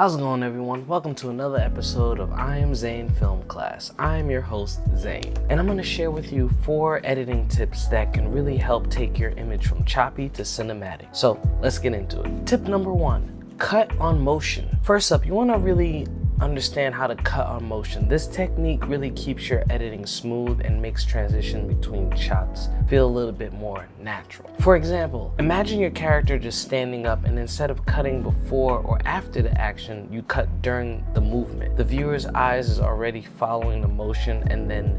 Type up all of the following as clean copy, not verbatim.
How's it going, everyone? Welcome to another episode of I Am Zain Film Class. I am your host, Zain, and I'm going to share with you 4 editing tips that can really help take your image from choppy to cinematic. So let's get into it. Tip number 1, cut on motion. First up, you want to really understand how to cut on motion. This technique really keeps your editing smooth and makes transition between shots feel a little bit more natural. For example, imagine your character just standing up, and instead of cutting before or after the action, you cut during the movement. The viewer's eyes is already following the motion, and then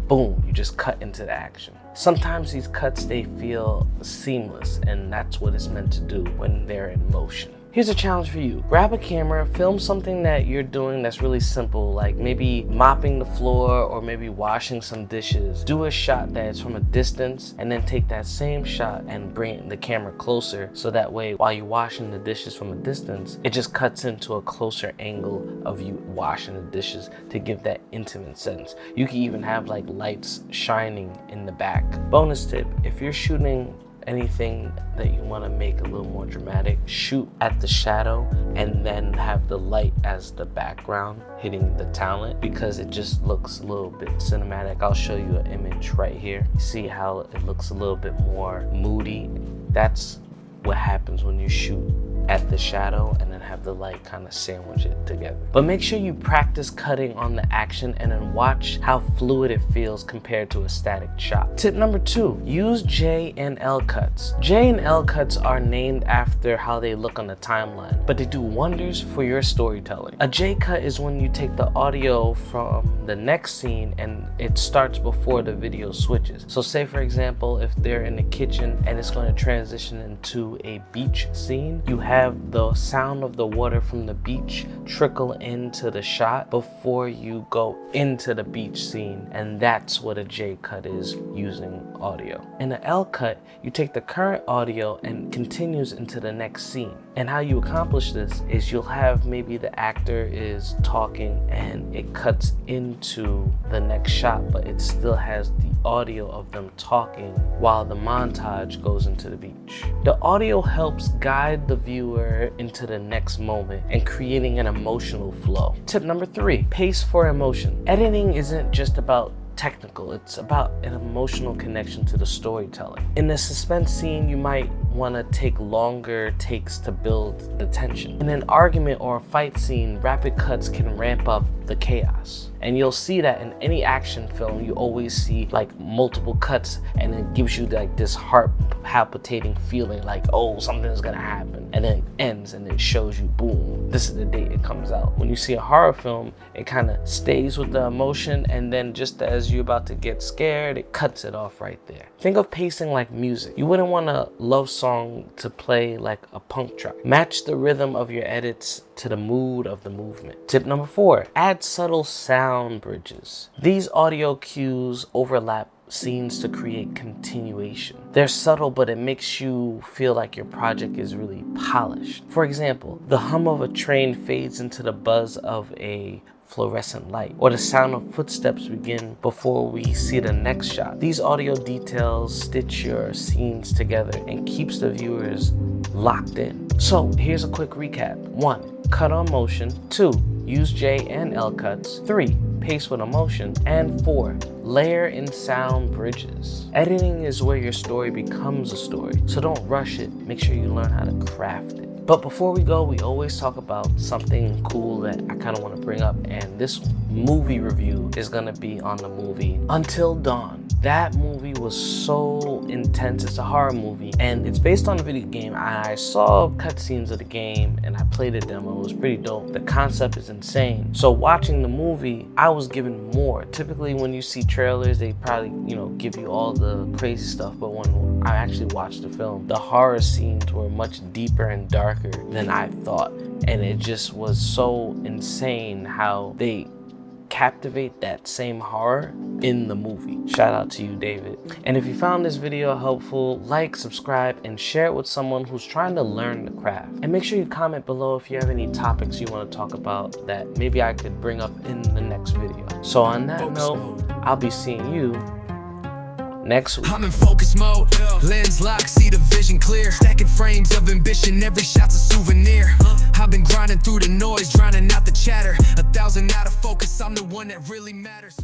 boom, you just cut into the action. Sometimes these cuts, they feel seamless, and that's what it's meant to do when they're in motion. Here's a challenge for you. Grab a camera, film something that you're doing that's really simple, like maybe mopping the floor or maybe washing some dishes. Do a shot that's from a distance, and then take that same shot and bring the camera closer, so that way while you're washing the dishes from a distance, it just cuts into a closer angle of you washing the dishes to give that intimate sense. You can even have like lights shining in the back. Bonus tip, if you're shooting anything that you want to make a little more dramatic, shoot at the shadow and then have the light as the background hitting the talent, because it just looks a little bit cinematic. I'll show you an image right here. See how it looks a little bit more moody? That's what happens when you shoot at the shadow and then have the light kind of sandwich it together. But make sure you practice cutting on the action and then watch how fluid it feels compared to a static shot. Tip number 2, use J and L cuts. J and L cuts are named after how they look on the timeline, but they do wonders for your storytelling. A J cut is when you take the audio from the next scene and it starts before the video switches. So say for example, if they're in the kitchen and it's going to transition into a beach scene, you have the sound of the water from the beach trickle into the shot before you go into the beach scene, and that's what a J cut is using audio. In an L cut, you take the current audio and continues into the next scene. And how you accomplish this is you'll have maybe the actor is talking and it cuts into the next shot, but it still has the audio of them talking while the montage goes into the beach. The audio helps guide the viewer into the next moment and creating an emotional flow. Tip number 3, pace for emotion. Editing isn't just about technical, it's about an emotional connection to the storytelling. In the suspense scene, you might want to take longer takes to build the tension. In an argument or a fight scene, rapid cuts can ramp up the chaos. And you'll see that in any action film, you always see like multiple cuts, and it gives you like this heart palpitating feeling like, oh, something's gonna happen. And then it ends and it shows you, boom, this is the date it comes out. When you see a horror film, it kind of stays with the emotion, and then just as you're about to get scared, it cuts it off right there. Think of pacing like music. You wouldn't want a love song to play like a punk track. Match the rhythm of your edits to the mood of the movement. Tip number 4, add subtle sound bridges. These audio cues overlap scenes to create continuation. They're subtle, but it makes you feel like your project is really polished. For example, the hum of a train fades into the buzz of a fluorescent light, or the sound of footsteps begin before we see the next shot. These audio details stitch your scenes together and keeps the viewers locked in. So here's a quick recap. 1, cut on motion. 2, use J and L cuts. 3, pace with emotion. And 4, layer in sound bridges. Editing is where your story becomes a story, so don't rush it. Make sure you learn how to craft it. But before we go, we always talk about something cool that I kind of want to bring up, and this movie review is going to be on the movie Until Dawn. That movie was so intense. It's a horror movie, and it's based on a video game. I saw cutscenes of the game, and I played a demo. It was pretty dope. The concept is insane. So watching the movie, I was given more. Typically, when you see trailers, they probably, give you all the crazy stuff, but when I actually watched the film, the horror scenes were much deeper and darker than I thought, and it just was so insane how they captivate that same horror in the movie. Shout out to you, David. And if you found this video helpful, like, subscribe, and share it with someone who's trying to learn the craft. And make sure you comment below if you have any topics you want to talk about that maybe I could bring up in the next video. So on that note, I'll be seeing you next week. I'm in focus mode, lens lock, see the vision clear. Stacking frames of ambition, every shot's a souvenir. I've been grinding through the noise. chatter. 1,000 out of focus, I'm the one that really matters.